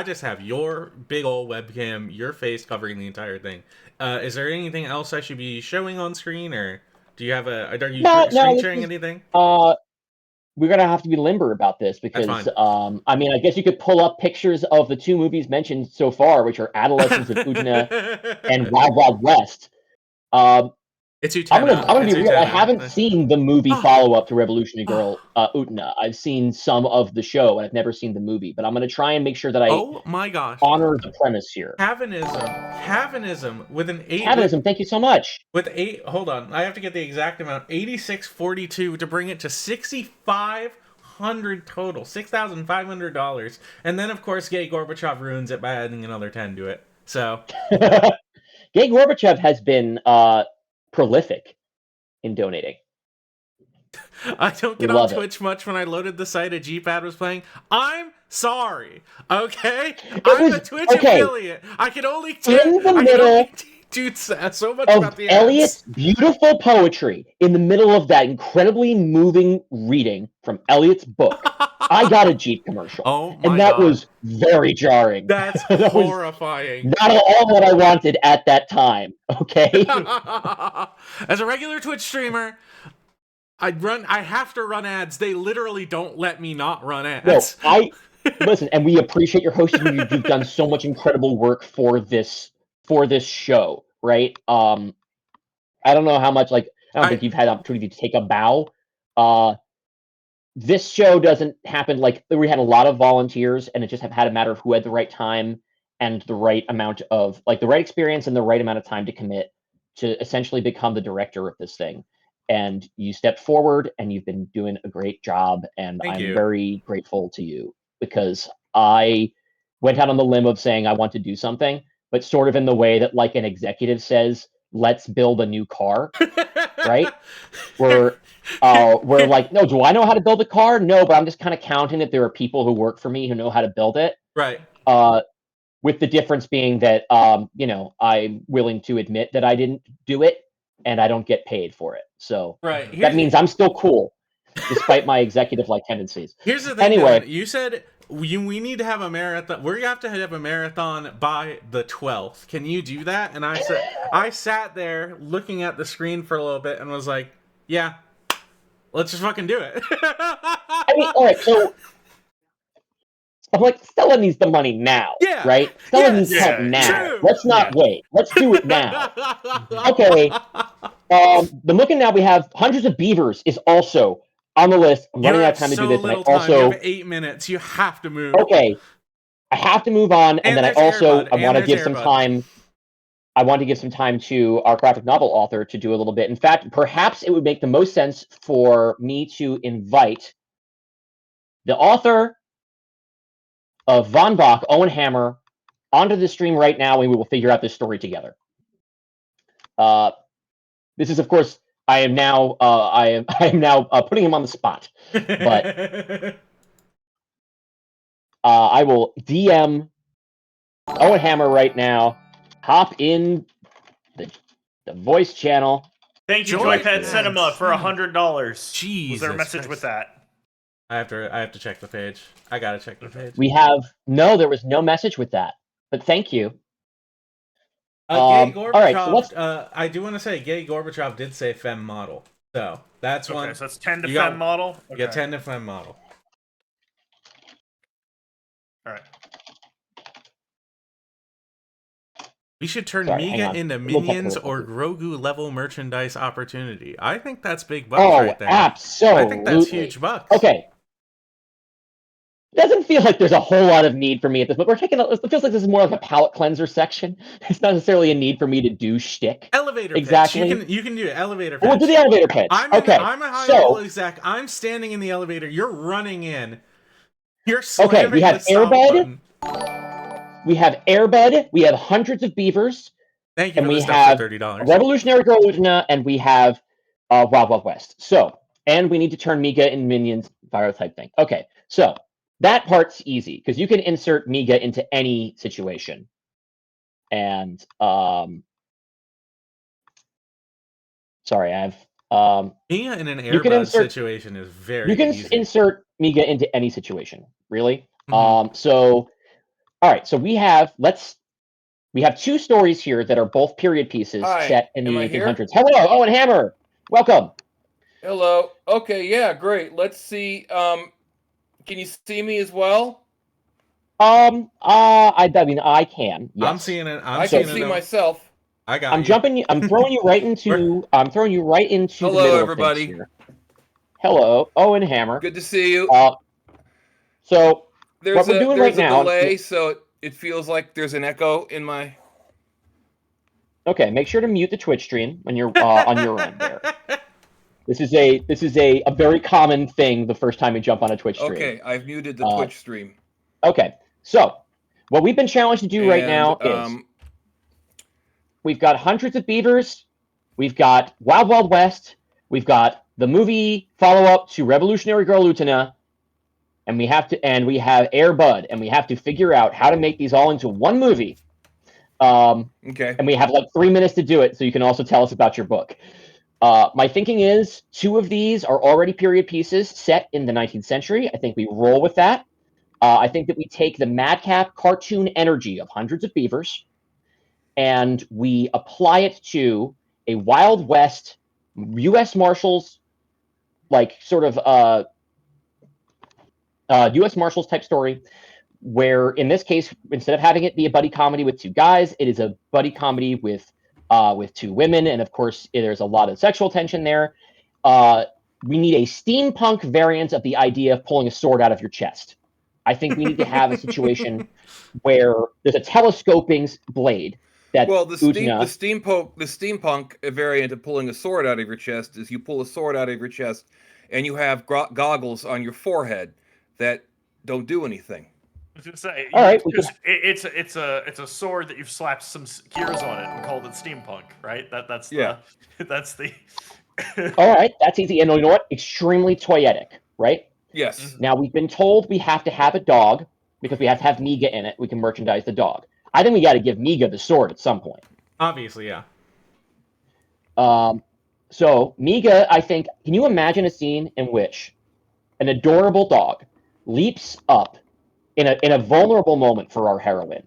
just have your big old webcam, your face covering the entire thing. Is there anything else I should be showing on screen, or do you have are you screen sharing anything? We're gonna have to be limber about this because I mean, I guess you could pull up pictures of the two movies mentioned so far, which are Adolescence of Utena and Wild Wild West. It's Utena. I'm gonna be real. I haven't seen the movie follow-up to Revolutionary Girl, Utena. I've seen some of the show, and I've never seen the movie. But I'm gonna try and make sure that I honor the premise here. Cavinism with an 8. Cavinism, thank you so much. With 8, hold on, I have to get the exact amount. 8642 to bring it to $6,500 total, $6,500, and then of course Gay Gorbachev ruins it by adding another 10 to it. So, Gay Gorbachev has been prolific in donating. I don't get on Twitch much. When I loaded the site, a G-Pad was playing. I'm sorry, okay? I'm a Twitch affiliate. I can only do so much about the Elliott's beautiful poetry in the middle of that incredibly moving reading from Elliott's book. I got a Jeep commercial, and that was very jarring. That's that horrifying. Not all what I wanted at that time. Okay. As a regular Twitch streamer, I have to run ads. They literally don't let me not run ads. No, listen, and we appreciate your hosting. You've done so much incredible work for this show, right? I don't know how much, I don't think you've had the opportunity to take a bow. This show doesn't happen we had a lot of volunteers, and it just had a matter of who had the right time and the right amount of the right experience and the right amount of time to commit to essentially become the director of this thing. And you stepped forward, and you've been doing a great job, and I'm very grateful to you, because I went out on the limb of saying I want to do something, but sort of in the way that an executive says, let's build a new car, right? We're like, no, do I know how to build a car? No, but I'm just kind of counting that there are people who work for me who know how to build it. Right. With the difference being that, I'm willing to admit that I didn't do it, and I don't get paid for it. So that means I'm still cool, despite my executive-like tendencies. Here's the thing. Anyway, you said we need to have a marathon. We're gonna have to have a marathon by the 12th. Can you do that? And I sat there looking at the screen for a little bit and was like, yeah, let's just fucking do it. I mean, all right, so I'm like, Stella needs the money now, right? Stella needs help now. True. Let's not wait. Let's do it now. Okay. The looking now we have Hundreds of Beavers is also on the list. I'm running out of time to do this, and I also you have 8 minutes. You have to move. Okay, I have to move on, and then I want to give some time. I want to give some time to our graphic novel author to do a little bit. In fact, perhaps it would make the most sense for me to invite the author of Von Bach, Owen Hammer, onto the stream right now, and we will figure out this story together. This is, of course, I am now putting him on the spot, but I will DM Owen Hammer right now. Hop in the voice channel. Thank you, Joypad Cinema, for $100. Jesus, was there a message with that? I have to check the page. I gotta check the page. There was no message with that, but thank you. Gay Gorbachev, all right, so I do want to say Gay Gorbachev did say femme model, so that's one. So that's 10 to femme model. Okay. You got 10 to femme model. All right. We should turn Miga into minions or Grogu level merchandise opportunity. I think that's big bucks right there. Absolutely. I think that's huge bucks. Okay. It doesn't feel like there's a whole lot of need for me at this, but it feels like this is more like a palate cleanser section. It's not necessarily a need for me to do shtick. Elevator exactly. pitch. You can do it. Elevator pitch. We'll do the elevator pitch. I'm a high level exec. I'm standing in the elevator. You're running in. You're slamming we have the stop Airbud. button. We have Airbud. We have Hundreds of Beavers. Thank you And for the we stuff have for $30. Revolutionary Girl Lutena, and we have Wild Wild West. So, and we need to turn Miga and Minions viral type thing. Okay, so that part's easy because you can insert Miga into any situation. And sorry, I have Mia in an you can Airbud insert situation is very you can easy. insert Miga into any situation, really. Mhm. So all right, so we have two stories here that are both period pieces Hi, set in the am I here? 1800s. Hello, Owen Hammer. Welcome. Hello. Okay, yeah, great. Let's see. Can you see me as well? I mean, I can. Yes. I'm seeing it. I can see myself. I got I'm you. jumping. I'm throwing you right into. I'm throwing you right into the Hello, middle everybody. of things here. Hello, Owen Hammer. Good to see you. So There's what we're doing right now. delay, so it feels like there's an echo in my. Okay, make sure to mute the Twitch stream when you're on your end there. This is a very common thing the first time you jump on a Twitch stream. Okay, I've muted the Twitch stream. Okay, so what we've been challenged to do right now is we've got Hundreds of Beavers, we've got Wild Wild West, we've got the movie follow-up to Revolutionary Girl Lutena, and we have Air Bud, and we have to figure out how to make these all into one movie. Okay. And we have like 3 minutes to do it, so you can also tell us about your book. My thinking is 2 of these are already period pieces set in the 19th century. I think we roll with that. I think that we take the madcap cartoon energy of Hundreds of Beavers and we apply it to a Wild West U.S. Marshals, like sort of U.S. Marshals type story, where in this case, instead of having it be a buddy comedy with 2 guys, it is a buddy comedy with 2 women, and of course, there's a lot of sexual tension there. We need a steampunk variant of the idea of pulling a sword out of your chest. I think we need to have a situation where there's a telescoping blade that. Well, the steampunk variant of pulling a sword out of your chest is you pull a sword out of your chest, and you have goggles on your forehead that don't do anything. I was gonna say, all right, it's a sword that you've slapped some gears on it and called it steampunk, right? That's the. All right, that's easy. And you know what? Extremely toyetic, right? Yes. Now we've been told we have to have a dog because we have to have Miga in it. We can merchandise the dog. I think we got to give Miga the sword at some point. Obviously, yeah. So Miga, I think. Can you imagine a scene in which an adorable dog leaps up in a vulnerable moment for our heroine?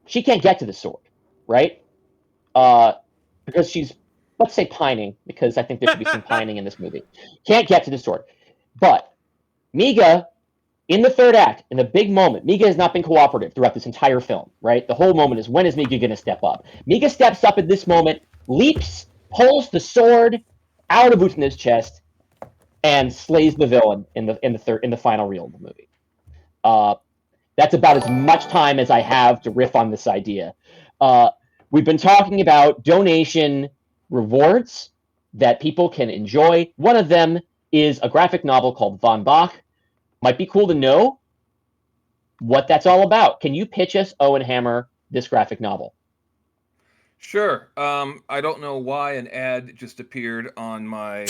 She can't get to the sword, right? Because she's, let's say, pining, because I think there should be some pining in this movie. Can't get to the sword. But Miga, in the 3rd act, in the big moment, Miga has not been cooperative throughout this entire film, right? The whole moment is, when is Miga going to step up? Miga steps up at this moment, leaps, pulls the sword out of Lutena's chest, and slays the villain in the final reel of the movie. That's about as much time as I have to riff on this idea. We've been talking about donation rewards that people can enjoy. One of them is a graphic novel called Von Bach. Might be cool to know what that's all about. Can you pitch us, Owen Hammer, this graphic novel? Sure. I don't know why an ad just appeared on my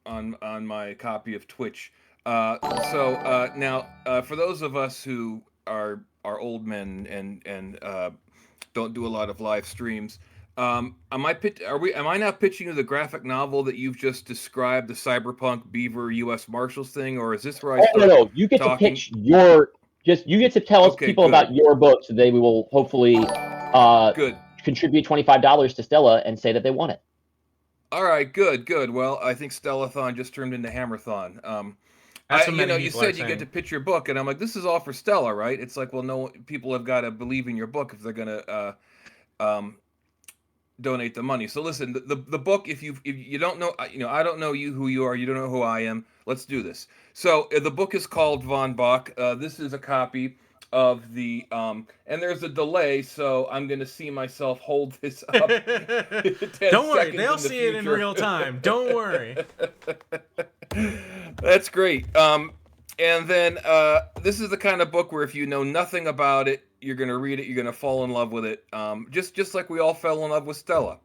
on my copy of Twitch. So now, for those of us who are old men and don't do a lot of live streams, am I now pitching you the graphic novel that you've just described, the cyberpunk beaver U.S. Marshals thing, or is this where I start No. You get talking? to pitch you get to tell us people about your book, so they will hopefully contribute $25 to Stella and say that they want it. All right, good. Well, I think Stellathon just turned into Hammerthon. You said you get to pitch your book, and I'm like, this is all for Stella, right? It's like, well, no, people have got to believe in your book if they're gonna donate the money. So listen, the book, if you don't know, I don't know who you are, you don't know who I am. Let's do this. So the book is called Von Bach. This is a copy of the and there's a delay, so I'm gonna see myself hold this up. 10 Don't worry, seconds they'll in the see it in future. real time. Don't worry. That's great. And then this is the kind of book where if you know nothing about it, you're gonna read it, you're gonna fall in love with it. Just like we all fell in love with Stella.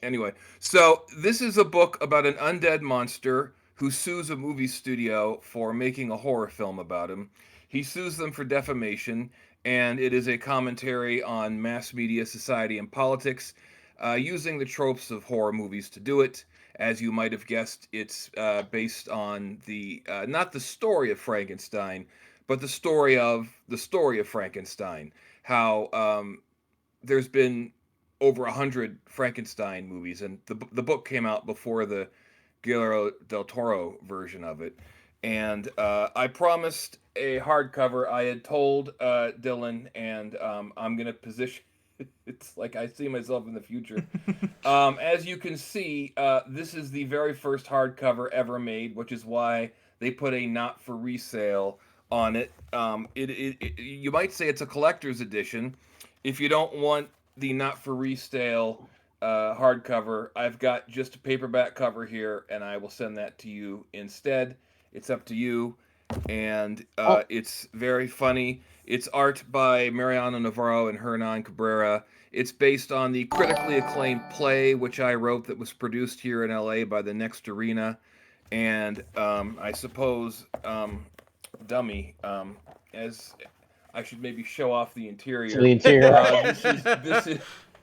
Anyway, so this is a book about an undead monster who sues a movie studio for making a horror film about him. He sues them for defamation, and it is a commentary on mass media, society, and politics, using the tropes of horror movies to do it. As you might have guessed, it's based on the not the story of Frankenstein, but the story of Frankenstein. How there's been over 100 Frankenstein movies, and the book came out before the Guillermo del Toro version of it. And I promised a hardcover. I had told Dylan, and I'm gonna position. It's like I see myself in the future. As you can see, this is the very first hardcover ever made, which is why they put a not for resale on it. You might say it's a collector's edition. If you don't want the not for resale hardcover, I've got just a paperback cover here, and I will send that to you instead. It's up to you, and it's very funny. It's art by Mariano Navarro and Hernan Cabrera. It's based on the critically acclaimed play, which I wrote, that was produced here in LA by the Next Arena. And I suppose, dummy, as I should maybe show off the interior. So the interior.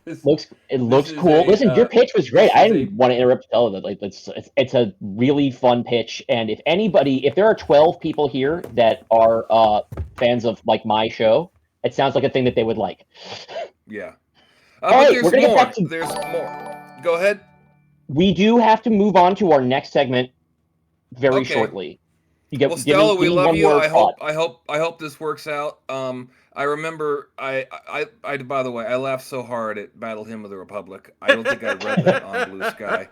It looks cool. Listen, your pitch was great. I didn't want to interrupt Stella. Like, it's a really fun pitch. And if there are 12 people here that are fans of like my show, it sounds like a thing that they would like. Yeah. All But right, there's we're gonna more. get back to... There's more. Go ahead. We do have to move on to our next segment very shortly. Well, Stella, we love you. I hope this works out. I remember I by the way, I laughed so hard at Battle Hymn of the Republic. I don't think I read that on Blue Sky.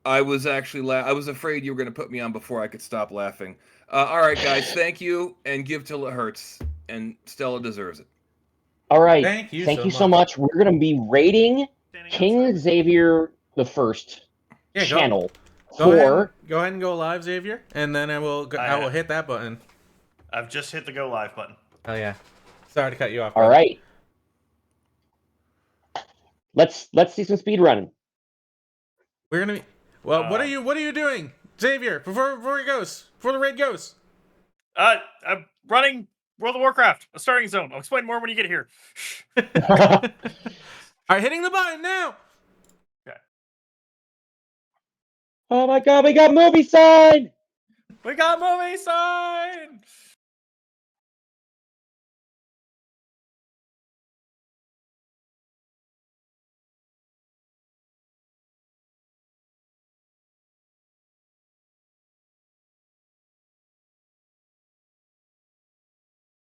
I was actually I was afraid you were going to put me on before I could stop laughing. All right, guys, thank you, and give till it hurts, and Stella deserves it. All right, thank you so much. We're going to be rating King Xavier the First channel. Go ahead and go live, Xavier, and then I will hit that button. I've just hit the go live button. Oh yeah, sorry to cut you off. All right, let's see some speed running. We're gonna be. Well, what are you doing, Xavier? Before the raid goes. I'm running World of Warcraft, a starting zone. I'll explain more when you get here. All right, hitting the button now. Oh my God, we got movie sign! We got movie sign!